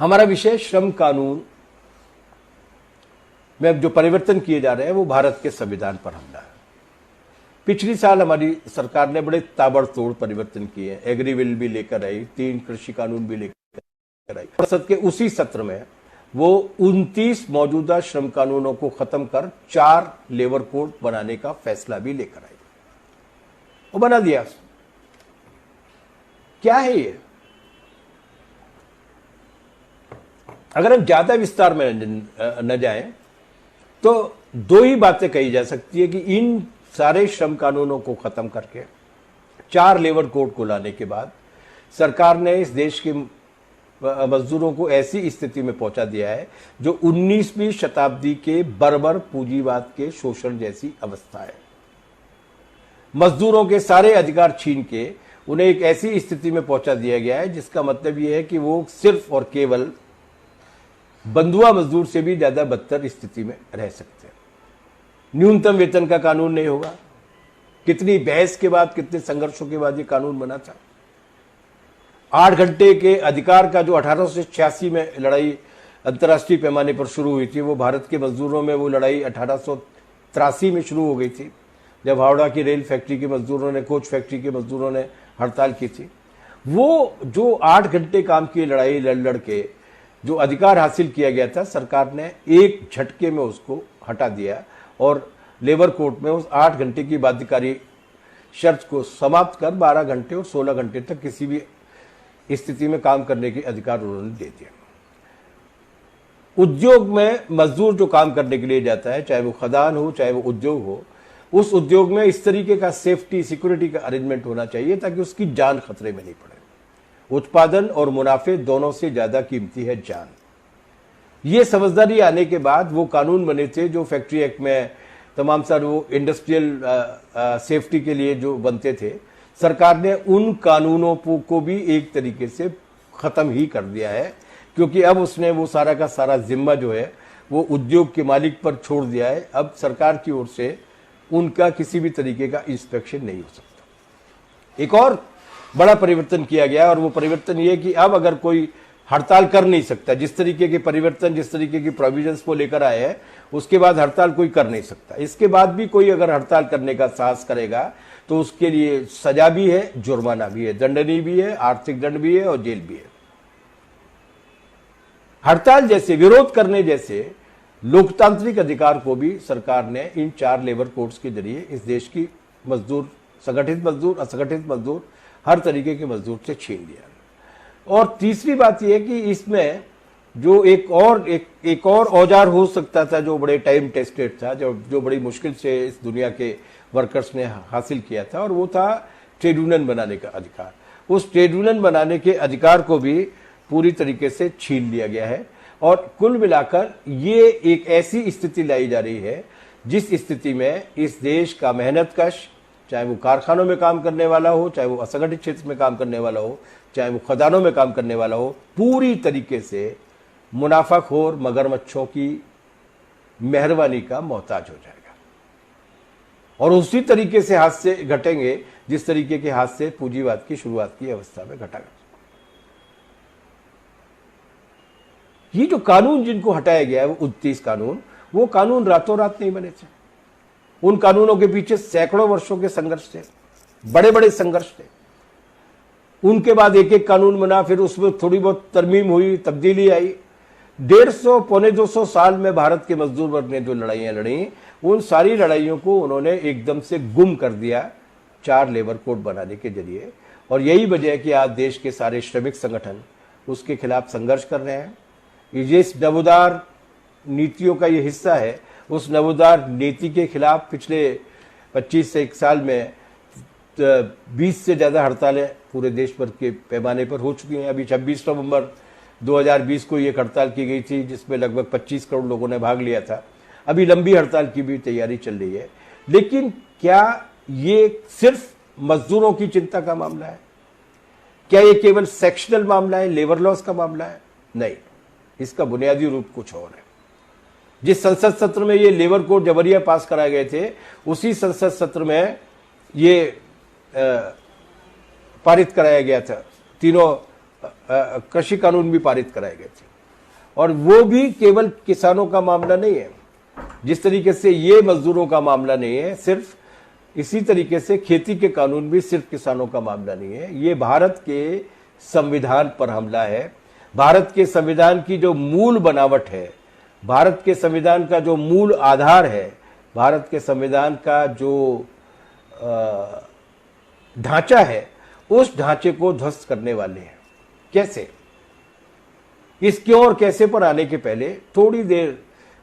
हमारा विषय श्रम कानून में जो परिवर्तन किए जा रहे हैं वो भारत के संविधान पर हमला है। पिछली साल हमारी सरकार ने बड़े ताबड़तोड़ परिवर्तन किए। एग्री बिल भी लेकर आई, 3 कृषि कानून भी लेकर आई। संसद के उसी सत्र में वो 29 मौजूदा श्रम कानूनों को खत्म कर 4 लेबर कोड बनाने का फैसला भी लेकर आई। वो बना दिया। क्या है ये? अगर हम ज्यादा विस्तार में न जाएं तो 2 ही बातें कही जा सकती है कि इन सारे श्रम कानूनों को खत्म करके 4 लेबर कोड को लाने के बाद सरकार ने इस देश के मजदूरों को ऐसी स्थिति में पहुंचा दिया है जो 19वीं शताब्दी के बर्बर पूंजीवाद के शोषण जैसी अवस्था है। मजदूरों के सारे अधिकार छीन के उन्हें एक ऐसी स्थिति में पहुंचा दिया गया है जिसका मतलब यह है कि वो सिर्फ और केवल बंधुआ मजदूर से भी ज्यादा बदतर स्थिति में रह सकते हैं। न्यूनतम वेतन का कानून नहीं होगा। कितनी बहस के बाद, कितने संघर्षों के बाद ये कानून बना था। 8 घंटे के अधिकार का जो 1886 में लड़ाई अंतर्राष्ट्रीय पैमाने पर शुरू हुई थी, वो भारत के मजदूरों में वो लड़ाई 1883 में शुरू हो गई थी, जब हावड़ा की रेल फैक्ट्री के मजदूरों ने, कोच फैक्ट्री के मजदूरों ने हड़ताल की थी। वो जो 8 घंटे काम की लड़ाई लड़ के जो अधिकार हासिल किया गया था, सरकार ने एक झटके में उसको हटा दिया और लेबर कोड में उस 8 घंटे की बाध्यकारी शर्त को समाप्त कर 12 घंटे और 16 घंटे तक किसी भी स्थिति में काम करने के अधिकार उन्होंने दे दिया। उद्योग में मजदूर जो काम करने के लिए जाता है, चाहे वो खदान हो चाहे वो उद्योग हो, उस उद्योग में इस तरीके का सेफ्टी सिक्योरिटी का अरेंजमेंट होना चाहिए ताकि उसकी जान खतरे में नहीं पड़े। उत्पादन और मुनाफे दोनों से ज्यादा कीमती है जान। ये समझदारी आने के बाद वो कानून बने थे जो फैक्ट्री एक्ट में तमाम सारे वो इंडस्ट्रियल सेफ्टी के लिए जो बनते थे। सरकार ने उन कानूनों को भी एक तरीके से खत्म ही कर दिया है, क्योंकि अब उसने वो सारा का सारा जिम्मा जो है वो उद्योग के मालिक पर छोड़ दिया है। अब सरकार की ओर से उनका किसी भी तरीके का इंस्पेक्शन नहीं हो सकता। एक और बड़ा परिवर्तन किया गया और वो परिवर्तन ये कि अब अगर कोई हड़ताल कर नहीं सकता, जिस तरीके के परिवर्तन, जिस तरीके की प्रोविजंस को लेकर आए हैं, उसके बाद हड़ताल कोई कर नहीं सकता। इसके बाद भी कोई अगर हड़ताल करने का साहस करेगा तो उसके लिए सजा भी है, जुर्माना भी है, दंडनीय भी है, आर्थिक दंड भी है और जेल भी है। हड़ताल जैसे, विरोध करने जैसे लोकतांत्रिक अधिकार को भी सरकार ने इन 4 लेबर कोड्स के जरिए इस देश की मजदूर, संगठित मजदूर, असंगठित मजदूर, हर तरीके के मजदूर से छीन लिया। और तीसरी बात यह है कि इसमें जो एक और औजार हो सकता था जो बड़े टाइम टेस्टेड था, जो बड़ी मुश्किल से इस दुनिया के वर्कर्स ने हासिल किया था, और वो था ट्रेड यूनियन बनाने का अधिकार। उस ट्रेड यूनियन बनाने के अधिकार को भी पूरी तरीके से छीन लिया गया है। और कुल मिलाकर ये एक ऐसी स्थिति लाई जा रही है जिस स्थिति में इस देश का मेहनतकश, चाहे वो कारखानों में काम करने वाला हो, चाहे वो असंगठित क्षेत्र में काम करने वाला हो, चाहे वो खदानों में काम करने वाला हो, पूरी तरीके से मुनाफाखोर मगरमच्छों की मेहरबानी का मोहताज हो जाएगा। और उसी तरीके से हादसे घटेंगे जिस तरीके के हादसे पूंजीवाद की शुरुआत की अवस्था में घटा। ये जो कानून जिनको हटाया गया है, वो 29 कानून, वो कानून रातों रात नहीं बने थे। उन कानूनों के पीछे सैकड़ों वर्षों के संघर्ष थे, बड़े बड़े संघर्ष थे। उनके बाद एक एक कानून बना, फिर उसमें थोड़ी बहुत तरमीम हुई, तब्दीली आई। 150 पौने 200 साल में भारत के मजदूर वर्ग ने जो लड़ाइयां लड़ी, उन सारी लड़ाइयों को उन्होंने एकदम से गुम कर दिया 4 लेबर कोड बनाने के जरिए। और यही वजह है कि आज देश के सारे श्रमिक संगठन उसके खिलाफ संघर्ष कर रहे हैं। ये इस नवोदार नीतियों का ये हिस्सा है। उस नवोदार नीति के खिलाफ पिछले 25 से 1 साल में 20 से ज्यादा हड़तालें पूरे देश भर के पैमाने पर हो चुकी हैं। अभी 26 नवंबर 2020 को ये हड़ताल की गई थी जिसमें लगभग 25 करोड़ लोगों ने भाग लिया था। अभी लंबी हड़ताल की भी तैयारी चल रही है। लेकिन क्या ये सिर्फ मजदूरों की चिंता का मामला है? क्या ये केवल सेक्शनल मामला है, लेबर लॉस का मामला है? नहीं, इसका बुनियादी रूप कुछ और है। जिस संसद सत्र में ये लेबर कोड जबरिया पास कराए गए थे, उसी संसद सत्र में ये पारित कराया गया था। तीनों कृषि कानून भी पारित कराए गए थे, और वो भी केवल किसानों का मामला नहीं है, जिस तरीके से ये मजदूरों का मामला नहीं है, सिर्फ इसी तरीके से खेती के कानून भी सिर्फ किसानों का मामला नहीं है। ये भारत के संविधान पर हमला है। भारत के संविधान की जो मूल बनावट है, भारत के संविधान का जो मूल आधार है, भारत के संविधान का जो ढांचा है, उस ढांचे को ध्वस्त करने वाले हैं। कैसे? इस क्यों और कैसे पर आने के पहले थोड़ी देर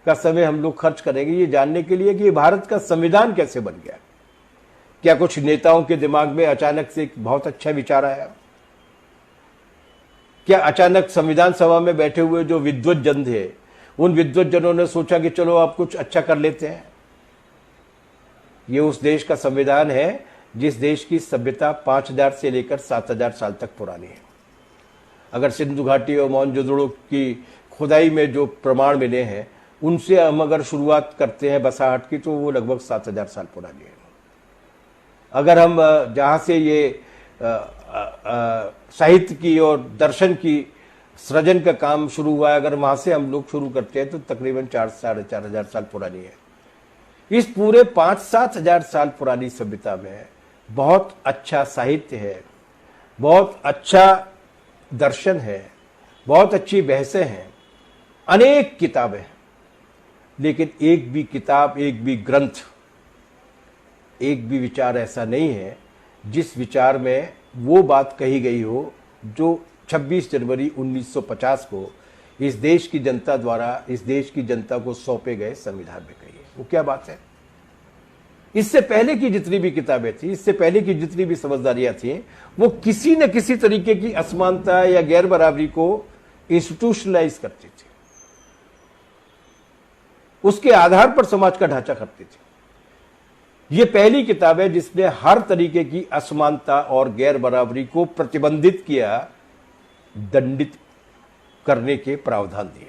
का समय हम लोग खर्च करेंगे ये जानने के लिए कि ये भारत का संविधान कैसे बन गया। क्या कुछ नेताओं के दिमाग में अचानक से एक बहुत अच्छा विचार आया? क्या अचानक संविधान सभा में बैठे हुए जो विद्वत जन थे, उन विद्वत जनों ने सोचा कि चलो आप कुछ अच्छा कर लेते हैं? ये उस देश का संविधान है जिस देश की सभ्यता 5000 से लेकर 7000 साल तक पुरानी है। अगर सिंधु घाटी और मोहनजोदड़ो की खुदाई में जो प्रमाण मिले हैं, उनसे हम अगर शुरुआत करते हैं बसाहट की, तो वो लगभग 7000 साल पुरानी है। अगर हम जहाँ से ये साहित्य की और दर्शन की सृजन का काम शुरू हुआ है, अगर वहाँ से हम लोग शुरू करते हैं तो तकरीबन 4-4,500 साल पुरानी है। इस पूरे 5-7 हजार साल पुरानी सभ्यता में बहुत अच्छा साहित्य है, बहुत अच्छा दर्शन है, बहुत अच्छी बहसें हैं, अनेक किताबें हैं, लेकिन एक भी किताब, एक भी ग्रंथ, एक भी विचार ऐसा नहीं है जिस विचार में वो बात कही गई हो जो 26 जनवरी 1950 को इस देश की जनता द्वारा इस देश की जनता को सौंपे गए संविधान में कही है। वो क्या बात है? इससे पहले की जितनी भी किताबें थी, इससे पहले की जितनी भी समझदारियां थी, वो किसी न किसी तरीके की असमानता या गैर बराबरी को इंस्टीट्यूशनलाइज करती थी, उसके आधार पर समाज का ढांचा करती थी। ये पहली किताब है जिसने हर तरीके की असमानता और गैर बराबरी को प्रतिबंधित किया, दंडित करने के प्रावधान दिए,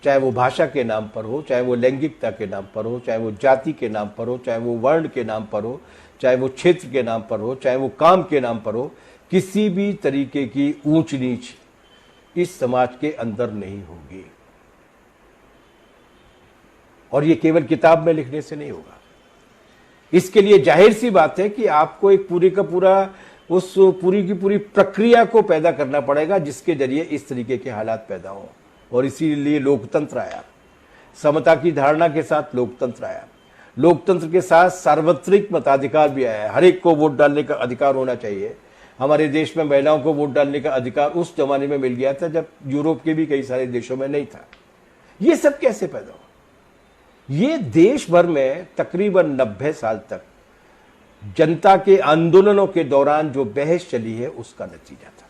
चाहे वो भाषा के नाम पर हो, चाहे वो लैंगिकता के नाम पर हो, चाहे वो जाति के नाम पर हो, चाहे वो वर्ण के नाम पर हो, चाहे वो क्षेत्र के नाम पर हो, चाहे वो काम के नाम पर हो। किसी भी तरीके की ऊंच नीच इस समाज के अंदर नहीं होगी, और ये केवल किताब में लिखने से नहीं होगा। इसके लिए जाहिर सी बात है कि आपको एक पूरी का पूरा उस पूरी की पूरी प्रक्रिया को पैदा करना पड़ेगा जिसके जरिए इस तरीके के हालात पैदा हों, और इसीलिए लोकतंत्र आया। समता की धारणा के साथ लोकतंत्र आया, लोकतंत्र के साथ सार्वत्रिक मताधिकार भी आया। हर एक को वोट डालने का अधिकार होना चाहिए। हमारे देश में महिलाओं को वोट डालने का अधिकार उस जमाने में मिल गया था जब यूरोप के भी कई सारे देशों में नहीं था। ये सब कैसे पैदा हुआ? ये देश भर में तकरीबन 90 साल तक जनता के आंदोलनों के दौरान जो बहस चली है उसका नतीजा था।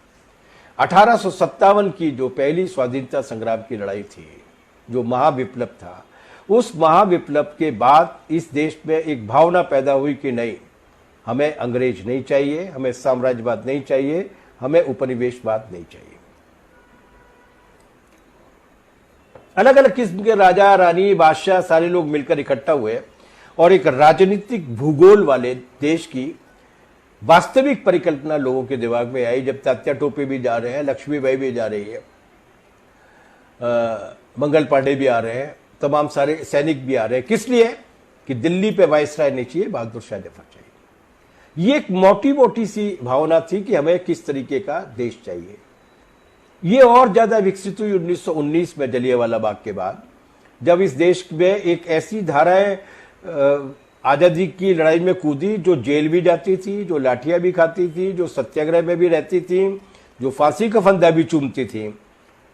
1857 की जो पहली स्वाधीनता संग्राम की लड़ाई थी, जो महाविप्लव था, उस महाविप्लव के बाद इस देश में एक भावना पैदा हुई कि नहीं, हमें अंग्रेज नहीं चाहिए, हमें साम्राज्यवाद नहीं चाहिए, हमें उपनिवेशवाद नहीं चाहिए। अलग अलग किस्म के राजा, रानी, बादशाह सारे लोग मिलकर इकट्ठा हुए और एक राजनीतिक भूगोल वाले देश की वास्तविक परिकल्पना लोगों के दिमाग में आई। जब तात्या टोपे भी जा रहे हैं, लक्ष्मीबाई भी जा रही है, मंगल पांडे भी आ रहे हैं, तमाम सारे सैनिक भी आ रहे हैं, किस लिए? कि दिल्ली पे वायसराय नहीं चाहिए, बहादुर शाह जफर चाहिए। ये एक मोटी मोटी सी भावना थी कि हमें किस तरीके का देश चाहिए। ये और ज्यादा विकसित हुई 1919 में जलियांवाला बाग के बाद, जब इस देश में एक ऐसी धाराएं आजादी की लड़ाई में कूदी जो जेल भी जाती थी, जो लाठियां भी खाती थी, जो सत्याग्रह में भी रहती थी, जो फांसी का फंदा भी चूमती थी,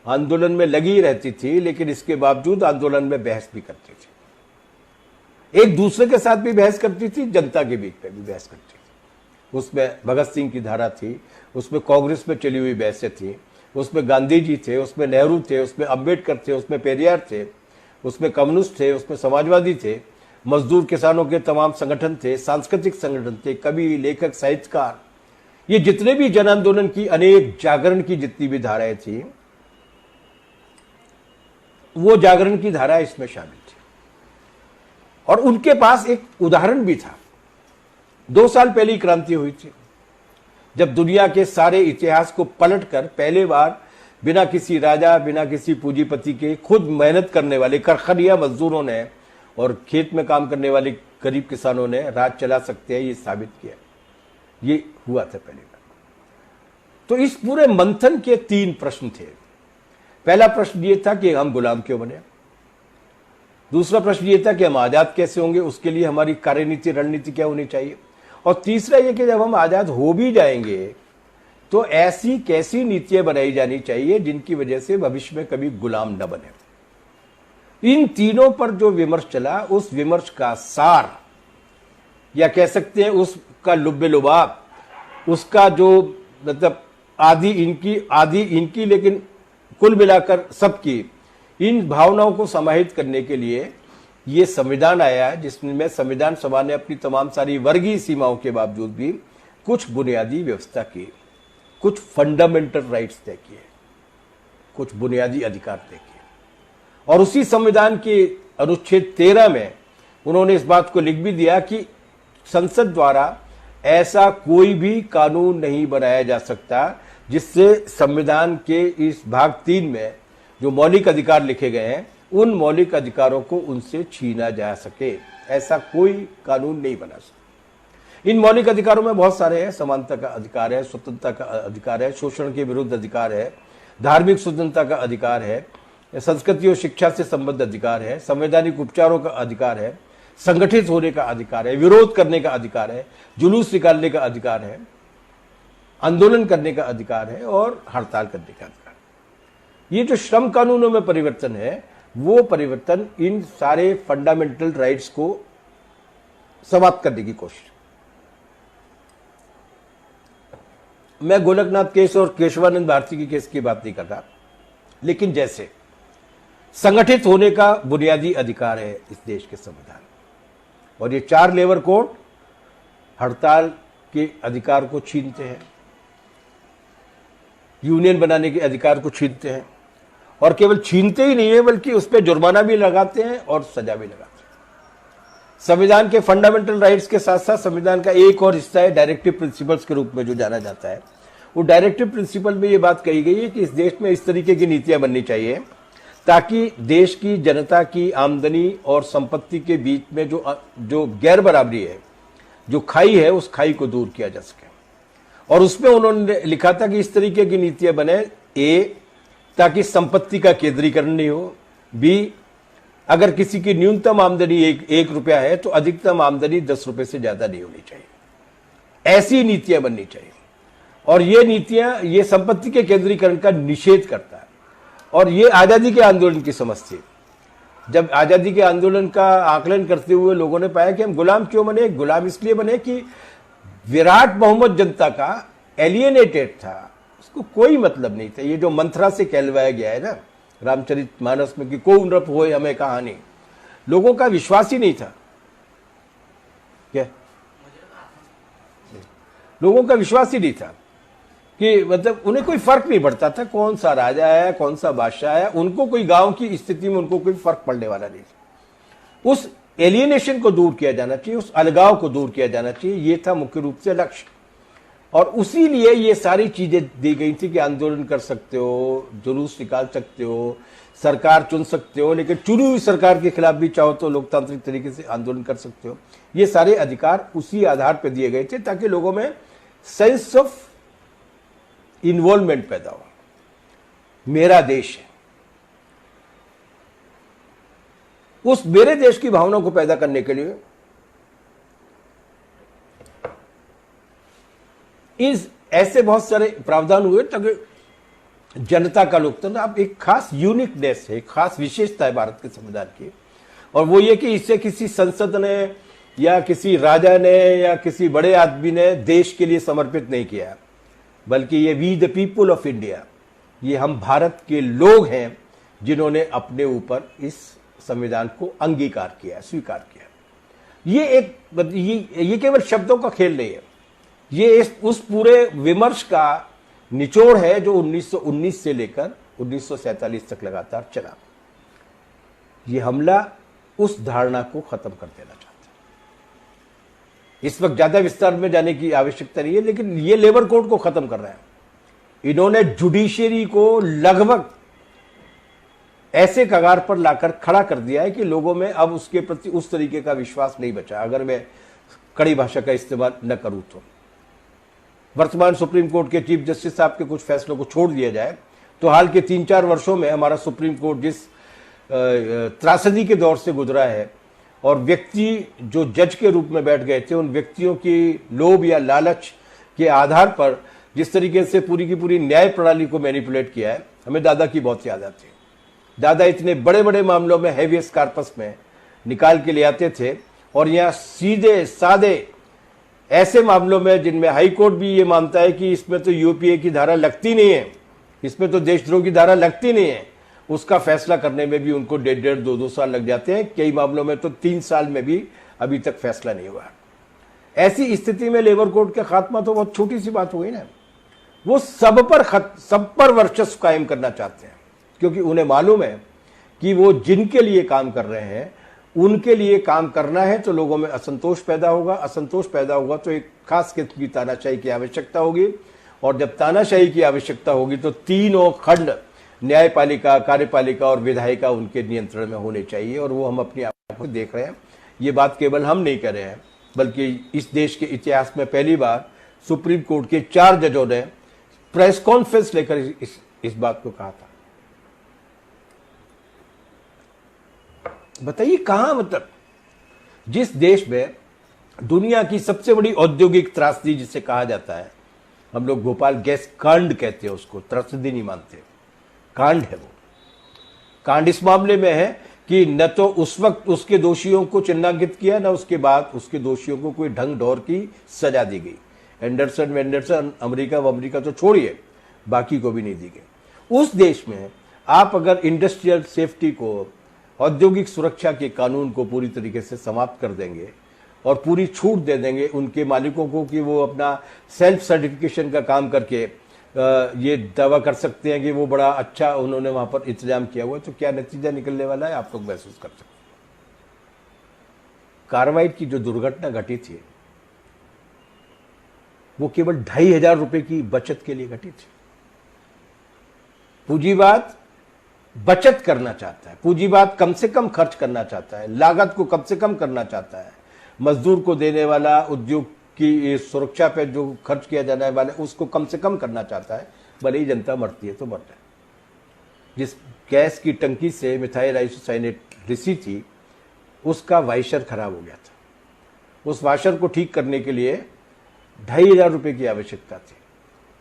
आंदोलन में लगी रहती थी, लेकिन इसके बावजूद आंदोलन में बहस भी करती थी, एक दूसरे के साथ भी बहस करती थी, जनता के बीच में भी बहस करती थी। उसमें भगत सिंह की धारा थी, उसमें कांग्रेस में चली हुई बहसें थी, उसमें गांधी जी थे, उसमें नेहरू थे, उसमें अंबेडकर थे, उसमें पेरियार थे, उसमें कम्युनिस्ट थे, उसमें समाजवादी थे, मजदूर किसानों के तमाम संगठन थे, सांस्कृतिक संगठन थे, कवि, लेखक, साहित्यकार, ये जितने भी जन आंदोलन की अनेक जागरण की जितनी भी धाराएं थी, वो जागरण की धारा इसमें शामिल थी। और उनके पास एक उदाहरण भी था। 2 साल पहले क्रांति हुई थी, जब दुनिया के सारे इतिहास को पलटकर पहले बार बिना किसी राजा, बिना किसी पूंजीपति के खुद मेहनत करने वाले करखनिया मजदूरों ने और खेत में काम करने वाले गरीब किसानों ने राज चला सकते हैं, ये साबित किया। ये हुआ था पहली बार। तो इस पूरे मंथन के 3 प्रश्न थे। पहला प्रश्न ये था कि हम गुलाम क्यों बने। दूसरा प्रश्न ये था कि हम आजाद कैसे होंगे, उसके लिए हमारी कार्यनीति, रणनीति क्या होनी चाहिए। और तीसरा ये कि जब हम आजाद हो भी जाएंगे तो ऐसी कैसी नीतियां बनाई जानी चाहिए जिनकी वजह से भविष्य में कभी गुलाम न बने। इन तीनों पर जो विमर्श चला, उस विमर्श का सार, या कह सकते हैं उसका लुब्बे लुबाब, उसका जो मतलब आधी इनकी लेकिन कुल मिलाकर सबकी, इन भावनाओं को समाहित करने के लिए ये संविधान आया है, जिसमें संविधान सभा ने अपनी तमाम सारी वर्गीय सीमाओं के बावजूद भी कुछ बुनियादी व्यवस्था की, कुछ फंडामेंटल राइट्स तय किए, कुछ बुनियादी अधिकार तय किए। और उसी संविधान के अनुच्छेद 13 में उन्होंने इस बात को लिख भी दिया कि संसद द्वारा ऐसा कोई भी कानून नहीं बनाया जा सकता जिससे संविधान के इस भाग 3 में जो मौलिक अधिकार लिखे गए हैं, उन मौलिक अधिकारों को उनसे छीना जा सके। ऐसा कोई कानून नहीं बना सकता। इन मौलिक अधिकारों में बहुत सारे हैं। समानता का अधिकार है, स्वतंत्रता का अधिकार है, शोषण के विरुद्ध अधिकार है, धार्मिक स्वतंत्रता का अधिकार है, संस्कृति और शिक्षा से संबद्ध अधिकार है, संवैधानिक उपचारों का अधिकार है, संगठित होने का अधिकार है, विरोध करने का अधिकार है, जुलूस निकालने का अधिकार है, आंदोलन करने का अधिकार है और हड़ताल करने का अधिकार। ये जो श्रम कानूनों में परिवर्तन है, वो परिवर्तन इन सारे फंडामेंटल राइट्स को समाप्त करने की कोशिश। मैं गोलकनाथ केस और केशवानंद भारती की केस की बात नहीं कर रहा, लेकिन जैसे संगठित होने का बुनियादी अधिकार है इस देश के संविधान, और ये 4 लेबर कोड हड़ताल के अधिकार को छीनते हैं, यूनियन बनाने के अधिकार को छीनते हैं, और केवल छीनते ही नहीं है बल्कि उस पर जुर्माना भी लगाते हैं और सजा भी लगाते हैं। संविधान के फंडामेंटल राइट्स के साथ साथ संविधान का एक और हिस्सा है डायरेक्टिव प्रिंसिपल्स के रूप में जो जाना जाता है। वो डायरेक्टिव प्रिंसिपल में ये बात कही गई है कि इस देश में इस तरीके की नीतियां बननी चाहिए ताकि देश की जनता की आमदनी और संपत्ति के बीच में जो गैर बराबरी है, जो खाई है, उस खाई को दूर किया जा सके। और उसमें उन्होंने लिखा था कि इस तरीके की नीतियां बने, ए, ताकि संपत्ति का केंद्रीकरण नहीं हो, बी, अगर किसी की न्यूनतम आमदनी 1 रुपया है तो अधिकतम आमदनी 10 रुपए से ज्यादा नहीं होनी चाहिए। ऐसी नीतियां बननी चाहिए। और ये नीतियां, ये संपत्ति के केंद्रीकरण का निषेध करता है। और ये आजादी के आंदोलन की समझ थी। जब आजादी के आंदोलन का आकलन करते हुए लोगों ने पाया कि हम गुलाम क्यों बने, गुलाम इसलिए बने कि विराट बहुमत जनता का एलियनेटेड था, उसको कोई मतलब नहीं था। ये जो मंत्रा से कहलवाया गया है ना रामचरितमानस में कि को नृप होए हमें कहानी, लोगों का विश्वास ही नहीं था। क्या लोगों का विश्वास ही नहीं था कि मतलब उन्हें कोई फर्क नहीं पड़ता था कौन सा राजा है, कौन सा बादशाह है, उनको कोई गांव की स्थिति में उनको कोई फर्क पड़ने वाला नहीं था। उस एलियनेशन को दूर किया जाना चाहिए, उस अलगाव को दूर किया जाना चाहिए, ये था मुख्य रूप से लक्ष्य। और उसी लिए ये सारी चीजें दी गई थी कि आंदोलन कर सकते हो, जुलूस निकाल सकते हो, सरकार चुन सकते हो, लेकिन चुनी हुई सरकार के खिलाफ भी चाहो तो लोकतांत्रिक तरीके से आंदोलन कर सकते हो। ये सारे अधिकार उसी आधार पर दिए गए थे ताकि लोगों में सेंस ऑफ इन्वॉल्वमेंट पैदा हो। मेरा देश है, उस मेरे देश की भावना को पैदा करने के लिए इस ऐसे बहुत सारे प्रावधान हुए ताकि जनता का लोकतंत्र अब एक खास यूनिकनेस है, एक खास विशेषता है भारत के संविधान की। और वो ये कि इससे किसी संसद ने या किसी राजा ने या किसी बड़े आदमी ने देश के लिए समर्पित नहीं किया, बल्कि ये we the people of India, ये हम भारत के लोग हैं जिन्होंने अपने ऊपर इस संविधान को अंगीकार किया, स्वीकार किया। ये केवल शब्दों का खेल नहीं है, ये उस पूरे विमर्श का निचोड़ है जो 1919 से लेकर 1947 तक लगातार चला। ये हमला उस धारणा को खत्म कर देना चाहता इस वक्त ज्यादा विस्तार में जाने की आवश्यकता नहीं है, लेकिन ये लेबर कोड को खत्म कर रहे हैं। इन्होंने जुडिशियरी को लगभग ऐसे कगार पर लाकर खड़ा कर दिया है कि लोगों में अब उसके प्रति उस तरीके का विश्वास नहीं बचा, अगर मैं कड़ी भाषा का इस्तेमाल न करूं तो। वर्तमान सुप्रीम कोर्ट के चीफ जस्टिस साहब के कुछ फैसलों को छोड़ दिया जाए तो हाल के 3-4 वर्षों में हमारा सुप्रीम कोर्ट जिस त्रासदी के दौर से गुजरा है, और व्यक्ति जो जज के रूप में बैठ गए थे, उन व्यक्तियों की लोभ या लालच के आधार पर जिस तरीके से पूरी की पूरी न्याय प्रणाली को मैनिपुलेट किया है, हमें दादा की बहुत याद आती है। दादा इतने बड़े बड़े मामलों में हेवियस कार्पस में निकाल के ले आते थे, और यहाँ सीधे सादे ऐसे मामलों में जिनमें हाई कोर्ट भी ये मानता है कि इसमें तो यूपीए की धारा लगती नहीं है, इसमें तो देशद्रोह की धारा लगती नहीं है, उसका फैसला करने में भी उनको 1.5-2 साल लग जाते हैं। कई मामलों में तो 3 साल में भी अभी तक फैसला नहीं हुआ। ऐसी स्थिति में लेबर कोड का खात्मा तो बहुत छोटी सी बात हुई ना। वो सब पर वर्चस्व कायम करना चाहते हैं, क्योंकि उन्हें मालूम है कि वो जिनके लिए काम कर रहे हैं उनके लिए काम करना है, तो लोगों में असंतोष पैदा होगा। असंतोष पैदा होगा तो एक खास किस्म की तानाशाही की आवश्यकता होगी, और जब तानाशाही की आवश्यकता होगी तो तीनों खंड, न्यायपालिका, कार्यपालिका और विधायिका, उनके नियंत्रण में होने चाहिए। और वो हम अपनी आंखों से देख रहे हैं। ये बात केवल हम नहीं कर रहे हैं, बल्कि इस देश के इतिहास में पहली बार सुप्रीम कोर्ट के 4 जजों ने प्रेस कॉन्फ्रेंस लेकर इस बात को कहा था। बताइए कहां, मतलब जिस देश में दुनिया की सबसे बड़ी औद्योगिक त्रासदी जिसे कहा जाता है, हम लोग भोपाल गैस कांड कहते हैं उसको, त्रासदी नहीं मानते, कांड है वो। कांड इस मामले में है कि न तो उस वक्त उसके दोषियों को चिन्हांकित किया, न उसके बाद उसके दोषियों को कोई ढंग ढौर की सजा दी गई। एंडरसन अमेरिका तो छोड़िए, बाकी को भी नहीं दी गई। उस देश में आप अगर इंडस्ट्रियल सेफ्टी को, औद्योगिक सुरक्षा के कानून को पूरी तरीके से समाप्त कर देंगे और पूरी छूट दे देंगे उनके मालिकों को कि वो अपना सेल्फ सर्टिफिकेशन का काम करके ये दावा कर सकते हैं कि वो बड़ा अच्छा उन्होंने वहां पर इंतजाम किया हुआ है, तो क्या नतीजा निकलने वाला है आप लोग महसूस कर सकते हैं। कार्बाइड की जो दुर्घटना घटी थी वो केवल 2,500 रुपए की बचत के लिए घटी थी। पूंजीवाद बचत करना चाहता है, पूंजीवाद कम से कम खर्च करना चाहता है, लागत को कम से कम करना चाहता है, मजदूर को देने वाला, उद्योग की सुरक्षा पे जो खर्च किया जाने वाला उसको कम से कम करना चाहता है, भले ही जनता मरती है तो मर जाए। जिस गैस की टंकी से मिथाइल आइसोसाइनेट रिसी थी उसका वाशर खराब हो गया था। उस वाशर को ठीक करने के लिए 2,500 रुपए की आवश्यकता थी।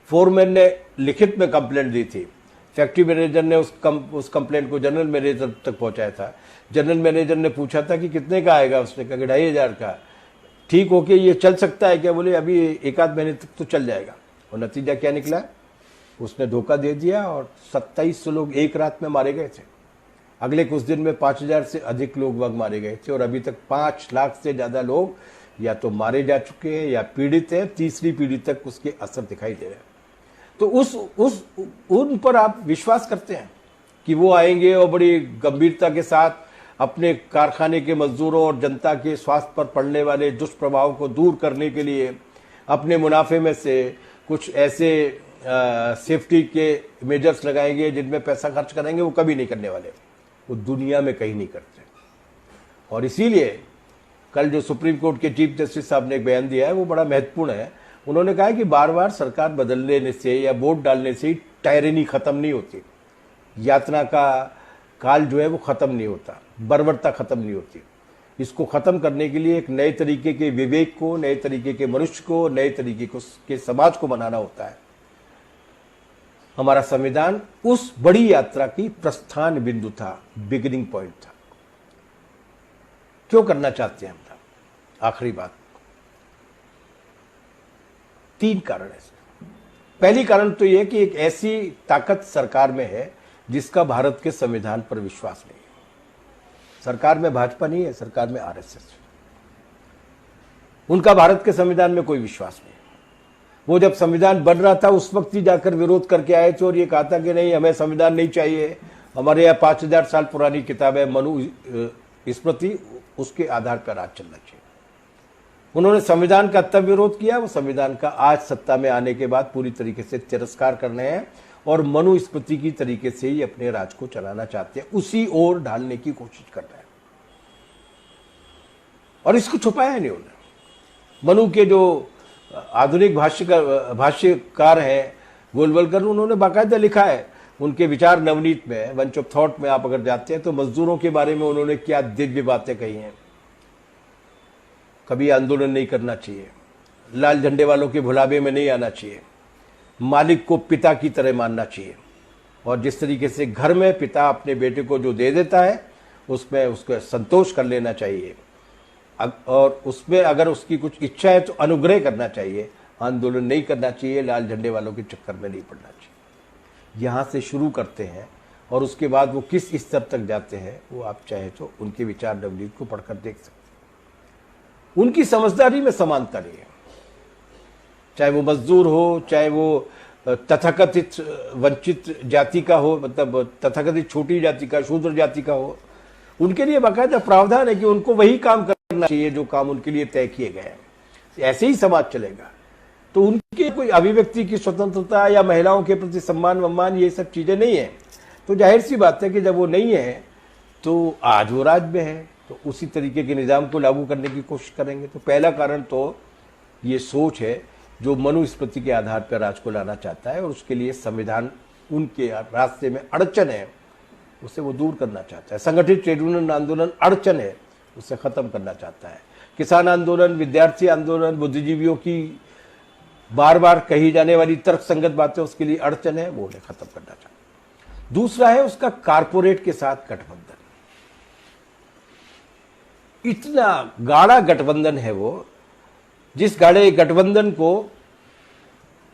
फोरमैन ने लिखित में कंप्लेंट दी थी, फैक्ट्री मैनेजर ने उस कंप्लेंट को जनरल मैनेजर तक पहुंचाया था। जनरल मैनेजर ने पूछा था कि कितने का आएगा, उसने कहा कि 2,500 का। ठीक होके ये चल सकता है क्या? बोले अभी 1-8 महीने तक तो चल जाएगा। और नतीजा क्या निकला? उसने धोखा दे दिया और 2700 लोग एक रात में मारे गए थे। अगले कुछ दिन में 5,000 से अधिक लोग मारे गए थे और अभी तक 5 लाख से ज्यादा लोग या तो मारे जा चुके हैं या पीड़ित हैं, तीसरी पीढ़ी तक उसके असर दिखाई दे रहे हैं। तो उन पर आप विश्वास करते हैं कि वो आएंगे और बड़ी गंभीरता के साथ अपने कारखाने के मजदूरों और जनता के स्वास्थ्य पर पड़ने वाले दुष्प्रभाव को दूर करने के लिए अपने मुनाफे में से कुछ ऐसे सेफ्टी के मेजर्स लगाएंगे जिनमें पैसा खर्च करेंगे? वो कभी नहीं करने वाले, वो दुनिया में कहीं नहीं करते। और इसीलिए कल जो सुप्रीम कोर्ट के चीफ जस्टिस साहब ने एक बयान दिया है वो बड़ा महत्वपूर्ण है। उन्होंने कहा कि बार बार सरकार बदलने से या वोट डालने से टायरनी खत्म नहीं होती, यातना का काल जो है वो खत्म नहीं होता, बर्बरता खत्म नहीं होती। इसको खत्म करने के लिए एक नए तरीके के विवेक को, नए तरीके के मनुष्य को, नए तरीके के समाज को बनाना होता है। हमारा संविधान उस बड़ी यात्रा की प्रस्थान बिंदु था, बिगिनिंग पॉइंट था। क्यों करना चाहते हैं हम? आखिरी बात, 3 कारण है। पहली कारण तो यह कि एक ऐसी ताकत सरकार में है जिसका भारत के संविधान पर विश्वास नहीं है। सरकार में भाजपा नहीं है, सरकार में आरएसएस। उनका भारत के संविधान में कोई विश्वास नहीं है। वो जब संविधान बन रहा था उस वक्त ही जाकर विरोध करके आए थे और ये कहा था कि नहीं, हमें संविधान नहीं चाहिए, हमारे यहाँ 5,000 साल पुरानी किताब है मनु स्मृति, उसके आधार पर राज चलना चाहिए। उन्होंने संविधान का तब विरोध किया, वो संविधान का आज सत्ता में आने के बाद पूरी तरीके से तिरस्कार करने हैं और मनुस्मृति की तरीके से ही अपने राज को चलाना चाहते हैं, उसी ओर ढालने की कोशिश कर रहे हैं और इसको छुपाया नहीं उन्होंने। मनु के जो आधुनिक भाष्यकार हैं गोलवलकर, उन्होंने बाकायदा लिखा है उनके विचार नवनीत में, बंच ऑफ थॉट में आप अगर जाते हैं तो मजदूरों के बारे में उन्होंने क्या दिव्य बातें कही हैं। कभी आंदोलन नहीं करना चाहिए, लाल झंडे वालों के भुलावे में नहीं आना चाहिए, मालिक को पिता की तरह मानना चाहिए और जिस तरीके से घर में पिता अपने बेटे को जो दे देता है उसमें उसको संतोष कर लेना चाहिए और उसमें अगर उसकी कुछ इच्छा है तो अनुग्रह करना चाहिए, आंदोलन नहीं करना चाहिए, लाल झंडे वालों के चक्कर में नहीं पड़ना चाहिए। यहाँ से शुरू करते हैं और उसके बाद वो किस स्तर तक जाते हैं वो आप चाहे तो उनके विचार नवनीत को पढ़कर देख सकते हैं। उनकी समझदारी में समानता नहीं है, चाहे वो मजदूर हो, चाहे वो तथाकथित वंचित जाति का हो, मतलब तथाकथित छोटी जाति का, शूद्र जाति का हो, उनके लिए बाकायदा प्रावधान है कि उनको वही काम करना चाहिए जो काम उनके लिए तय किए गए हैं। ऐसे ही समाज चलेगा। तो उनके कोई अभिव्यक्ति की स्वतंत्रता या महिलाओं के प्रति सम्मान ये सब चीजें नहीं है। तो जाहिर सी बात है कि जब वो नहीं है तो आज वो राज में है तो उसी तरीके के निज़ाम को लागू करने की कोशिश करेंगे। तो पहला कारण तो ये सोच है जो मनुस्मृति के आधार पर राज को लाना चाहता है और उसके लिए संविधान उनके रास्ते में अड़चन है, उसे वो दूर करना चाहता है। संगठित ट्रेड यूनियन आंदोलन अड़चन है, उसे खत्म करना चाहता है। किसान आंदोलन, विद्यार्थी आंदोलन, बुद्धिजीवियों की बार बार कही जाने वाली तर्कसंगत बातें उसके लिए अड़चन है, वो उन्हें खत्म करना चाहता है। दूसरा है उसका कारपोरेट के साथ गठबंधन। इतना गाढ़ा गठबंधन है वो, जिस गाढ़े गठबंधन को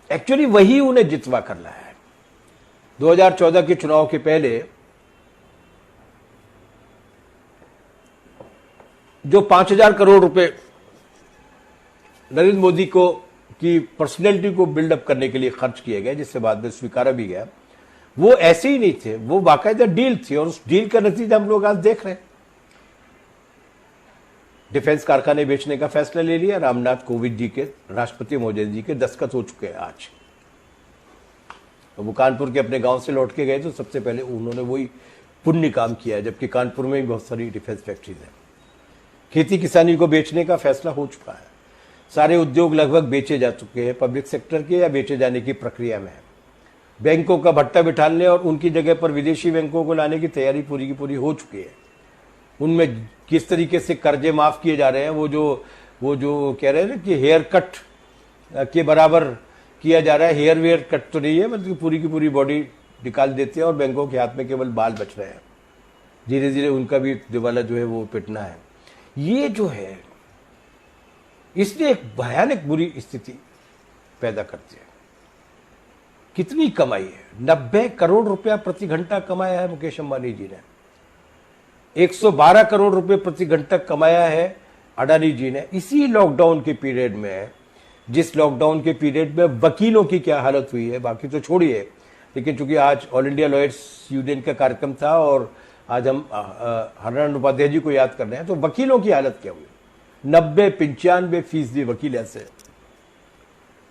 एक्चुअली वही उन्हें जितवा करना है। 2014 के चुनाव के पहले जो 5,000 करोड़ रुपए नरेंद्र मोदी को की पर्सनैलिटी को बिल्डअप करने के लिए खर्च किए गए, जिससे बाद में स्वीकारा भी गया, वो ऐसे ही नहीं थे, वो बाकायदा डील थी और उस डील का नतीजा हम लोग आज देख रहे हैं। डिफेंस कारखाने बेचने का फैसला ले लिया, रामनाथ कोविंद जी के, राष्ट्रपति महोदय जी के दस्तखत हो चुके हैं आज। तो वो कानपुर के अपने गांव से लौट के गए तो सबसे पहले उन्होंने वही पुण्य काम किया, जबकि कानपुर में भी बहुत सारी डिफेंस फैक्ट्रीज हैं। खेती किसानी को बेचने का फैसला हो चुका है, सारे उद्योग लगभग बेचे जा चुके हैं, पब्लिक सेक्टर के या बेचे जाने की प्रक्रिया में है। बैंकों का भट्टा बिठाने और उनकी जगह पर विदेशी बैंकों को लाने की तैयारी पूरी की पूरी हो चुकी है। उनमें किस तरीके से कर्जे माफ किए जा रहे हैं, वो जो कह रहे हैं ना कि हेयर कट के बराबर किया जा रहा है। हेयर वेयर कट तो नहीं है, मतलब पूरी की पूरी बॉडी निकाल देते हैं और बैंकों के हाथ में केवल बाल बच रहे हैं। धीरे धीरे उनका भी दिवाला जो है वो पिटना है। ये जो है इसलिए एक भयानक बुरी स्थिति पैदा करती है। कितनी कमाई है, 90 करोड़ रुपया प्रति घंटा कमाया है मुकेश अंबानी जी ने, 112 करोड़ रुपए प्रति घंटा कमाया है अडानी जी ने। इसी लॉकडाउन के पीरियड में, जिस लॉकडाउन के पीरियड में वकीलों की क्या हालत हुई है बाकी तो छोड़िए, लेकिन चूंकि आज ऑल इंडिया लॉयर्स यूनियन का कार्यक्रम था और आज हम हरिनारायण उपाध्याय जी को याद कर रहे हैं, तो वकीलों की हालत क्या हुई। 90-95% वकील ऐसे।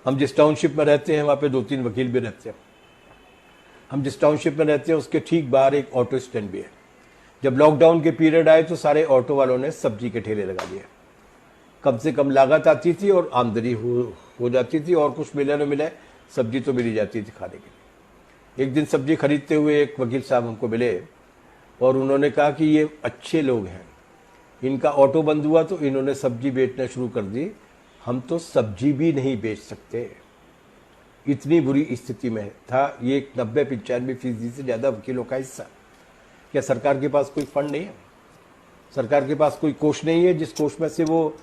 हम जिस टाउनशिप में रहते हैं वहां पे 2-3 वकील भी रहते हैं। हम जिस टाउनशिप में रहते हैं उसके ठीक बाहर एक ऑटो स्टैंड भी है। जब लॉकडाउन के पीरियड आए तो सारे ऑटो वालों ने सब्जी के ठेले लगा दिए। कम से कम लागत आती थी और आमदनी हो जाती थी, और कुछ मिले न मिले सब्जी तो मिली जाती थी खाने के लिए। एक दिन सब्जी खरीदते हुए एक वकील साहब हमको मिले और उन्होंने कहा कि ये अच्छे लोग हैं, इनका ऑटो बंद हुआ तो इन्होंने सब्जी बेचना शुरू कर दी, हम तो सब्जी भी नहीं बेच सकते। इतनी बुरी स्थिति में था ये 90-95% से ज़्यादा वकीलों का हिस्सा। क्या सरकार के पास कोई फंड नहीं है? सरकार के पास कोई कोष नहीं है जिस कोष में से वो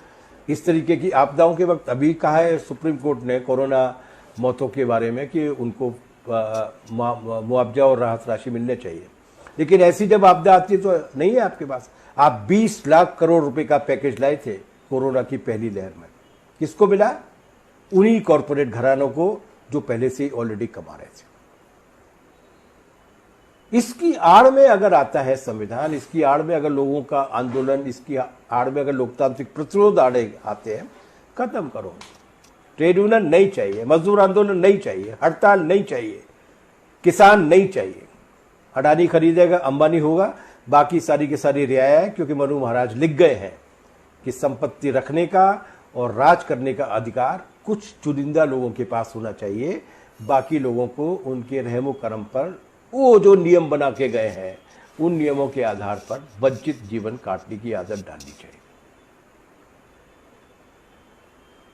इस तरीके की आपदाओं के वक्त, अभी कहा है सुप्रीम कोर्ट ने कोरोना मौतों के बारे में कि उनको मुआवजा और राहत राशि मिलने चाहिए, लेकिन ऐसी जब आपदा आती है तो नहीं है आपके पास। आप 20 लाख करोड़ रुपए का पैकेज लाए थे कोरोना की पहली लहर में, किसको मिला? उन्हीं कॉरपोरेट घरानों को जो पहले से ही ऑलरेडी कमा रहे थे। इसकी आड़ में अगर आता है संविधान, इसकी आड़ में अगर लोगों का आंदोलन, इसकी आड़ में अगर लोकतांत्रिक प्रतिरोध आते हैं खत्म करो। ट्रेड यूनियन नहीं चाहिए, मजदूर आंदोलन नहीं चाहिए, हड़ताल नहीं चाहिए, किसान नहीं चाहिए। अडानी खरीदेगा, अंबानी होगा, बाकी सारी की सारी रियाया है, क्योंकि मनु महाराज लिख गए हैं कि संपत्ति रखने का और राज करने का अधिकार कुछ चुनिंदा लोगों के पास होना चाहिए। बाकी लोगों को उनके रहमो करम पर वो जो नियम बना के गए हैं उन नियमों के आधार पर वंचित जीवन काटने की आदत डालनी चाहिए।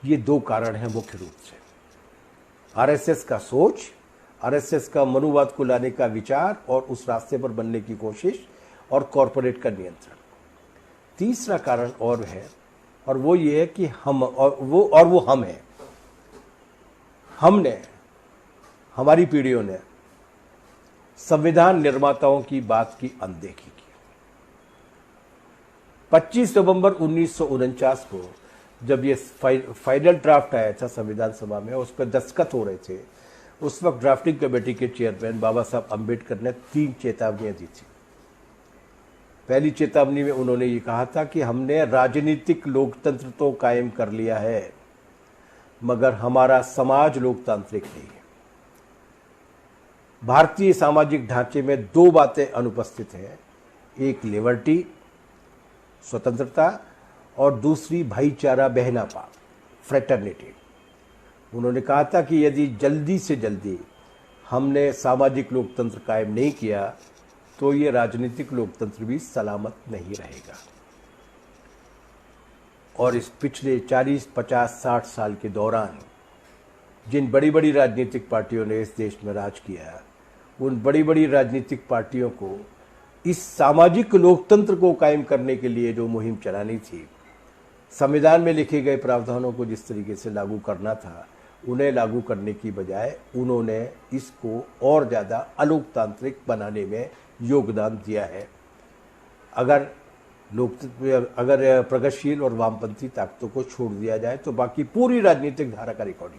ये दो कारण हैं मुख्य रूप से, आरएसएस का सोच, आरएसएस का मनुवाद को लाने का विचार और उस रास्ते पर बनने की कोशिश, और कॉरपोरेट का नियंत्रण। तीसरा कारण और है, और वो ये है कि हम और वो हम हैं। हमने, हमारी पीढ़ियों ने संविधान निर्माताओं की बात की अनदेखी की। 25 नवंबर 1949 को जब ये फाइनल ड्राफ्ट आया था संविधान सभा में, उस पर दस्तखत हो रहे थे, उस वक्त ड्राफ्टिंग कमेटी के चेयरमैन बाबा साहब अम्बेडकर ने 3 चेतावनियां दी थी। पहली चेतावनी में उन्होंने ये कहा था कि हमने राजनीतिक लोकतंत्र तो कायम कर लिया है, मगर हमारा समाज लोकतांत्रिक नहीं है। भारतीय सामाजिक ढांचे में 2 बातें अनुपस्थित हैं, एक लिबर्टी, स्वतंत्रता, और दूसरी भाईचारा, बहनापा, फ्रेटर्निटी। उन्होंने कहा था कि यदि जल्दी से जल्दी हमने सामाजिक लोकतंत्र कायम नहीं किया तो ये राजनीतिक लोकतंत्र भी सलामत नहीं रहेगा। और इस पिछले 40, 50, 60 साल के दौरान जिन बड़ी बड़ी राजनीतिक पार्टियों ने इस देश में राज किया, उन बड़ी बड़ी राजनीतिक पार्टियों को इस सामाजिक लोकतंत्र को कायम करने के लिए जो मुहिम चलानी थी, संविधान में लिखे गए प्रावधानों को जिस तरीके से लागू करना था, उन्हें लागू करने की बजाय उन्होंने इसको और ज़्यादा अलोकतांत्रिक बनाने में योगदान दिया है। अगर प्रगतिशील और वामपंथी ताकतों को छोड़ दिया जाए तो बाकी पूरी राजनीतिक धारा का रिकॉर्ड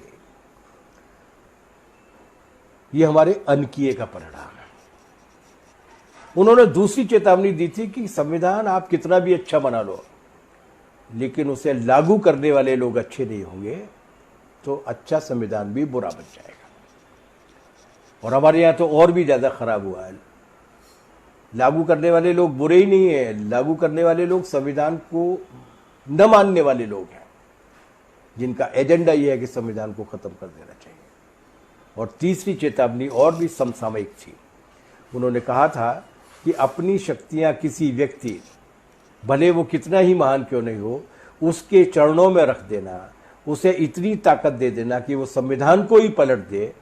ये हमारे अनकिए का परिणाम है। उन्होंने दूसरी चेतावनी दी थी कि संविधान आप कितना भी अच्छा बना लो, लेकिन उसे लागू करने वाले लोग अच्छे नहीं होंगे तो अच्छा संविधान भी बुरा बन जाएगा। और हमारे यहाँ तो और भी ज्यादा खराब हुआ है। लागू करने वाले लोग बुरे ही नहीं है, लागू करने वाले लोग संविधान को न मानने वाले लोग हैं, जिनका एजेंडा यह है कि संविधान को खत्म कर देना चाहिए। और तीसरी चेतावनी और भी समसामयिक थी। उन्होंने कहा था कि अपनी शक्तियां किसी व्यक्ति, भले वो कितना ही महान क्यों नहीं हो, उसके चरणों में रख देना, उसे इतनी ताकत दे देना कि वो संविधान को ही पलट दे,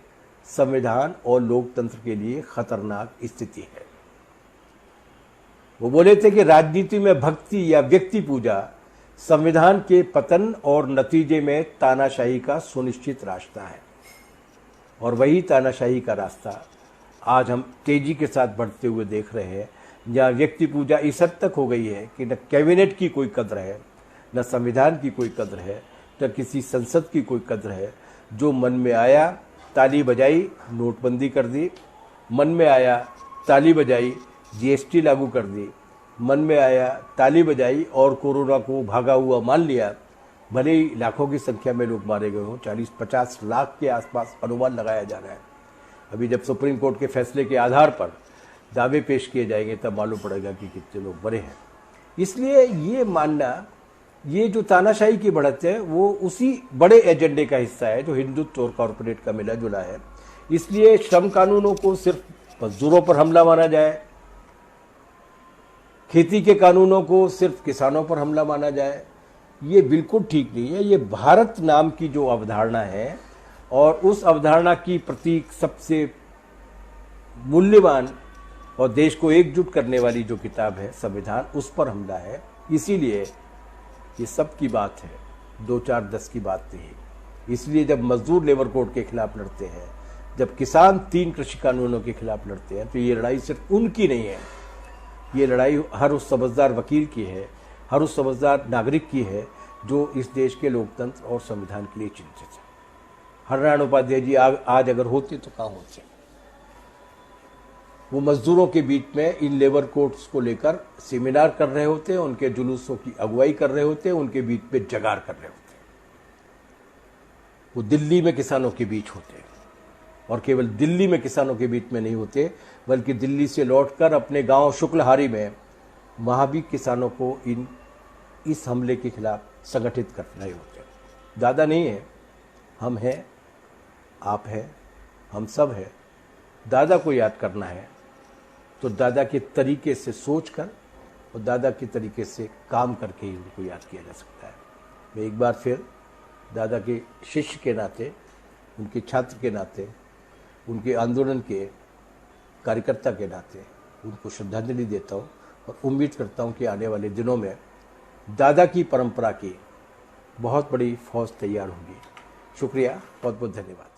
संविधान और लोकतंत्र के लिए खतरनाक स्थिति है। वो बोले थे कि राजनीति में भक्ति या व्यक्ति पूजा संविधान के पतन और नतीजे में तानाशाही का सुनिश्चित रास्ता है। और वही तानाशाही का रास्ता आज हम तेजी के साथ बढ़ते हुए देख रहे हैं, जहाँ व्यक्ति पूजा इस हद तक हो गई है कि न कैबिनेट की कोई कद्र है, न संविधान की कोई कद्र है, न किसी संसद की कोई कद्र है। जो मन में आया ताली बजाई, नोटबंदी कर दी, मन में आया ताली बजाई, जीएसटी लागू कर दी, मन में आया ताली बजाई और कोरोना को भागा हुआ मान लिया। भले ही लाखों की संख्या में लोग मारे गए हों, 40-50 लाख के आसपास अनुमान लगाया जा रहा है। अभी जब सुप्रीम कोर्ट के फैसले के आधार पर दावे पेश किए जाएंगे तब मालूम पड़ेगा कि कितने लोग मरे हैं। इसलिए ये मानना, ये जो तानाशाही की बढ़त है वो उसी बड़े एजेंडे का हिस्सा है जो हिंदुत्व और कॉरपोरेट का मिला जुला है। इसलिए श्रम कानूनों को सिर्फ मजदूरों पर हमला माना जाए, खेती के कानूनों को सिर्फ किसानों पर हमला माना जाए, ये बिल्कुल ठीक नहीं है। ये भारत नाम की जो अवधारणा है और उस अवधारणा की प्रतीक सबसे मूल्यवान और देश को एकजुट करने वाली जो किताब है संविधान, उस पर हमला है। इसीलिए ये सब की बात है, 2, 4, 10 की बात नहीं। इसलिए जब मजदूर लेबर कोड के खिलाफ लड़ते हैं, जब किसान 3 कृषि कानूनों के खिलाफ लड़ते हैं, तो ये लड़ाई सिर्फ उनकी नहीं है, ये लड़ाई हर उस समझदार वकील की है, हर उस समझदार नागरिक की है जो इस देश के लोकतंत्र और संविधान के लिए चिंतित है। हरिनारायण उपाध्याय जी आज अगर होते तो कहाँ होते? वो मजदूरों के बीच में इन लेबर कोड्स को लेकर सेमिनार कर रहे होते, उनके जुलूसों की अगुवाई कर रहे होते, उनके बीच में जगार कर रहे होते। वो दिल्ली में किसानों के बीच होते हैं, और केवल दिल्ली में किसानों के बीच में नहीं होते, बल्कि दिल्ली से लौटकर अपने गांव शुक्लहारी में वहां भी किसानों को इस हमले के खिलाफ संगठित कर रहे होते हैं। दादा नहीं है, हम हैं, आप हैं, हम सब हैं। दादा को याद करना है तो दादा के तरीके से सोचकर और दादा के तरीके से काम करके ही उनको याद किया जा सकता है। मैं एक बार फिर दादा के शिष्य के नाते, उनके छात्र के नाते, उनके आंदोलन के कार्यकर्ता के नाते उनको श्रद्धांजलि देता हूँ और उम्मीद करता हूँ कि आने वाले दिनों में दादा की परंपरा की बहुत बड़ी फौज तैयार होगी। शुक्रिया, बहुत बहुत धन्यवाद।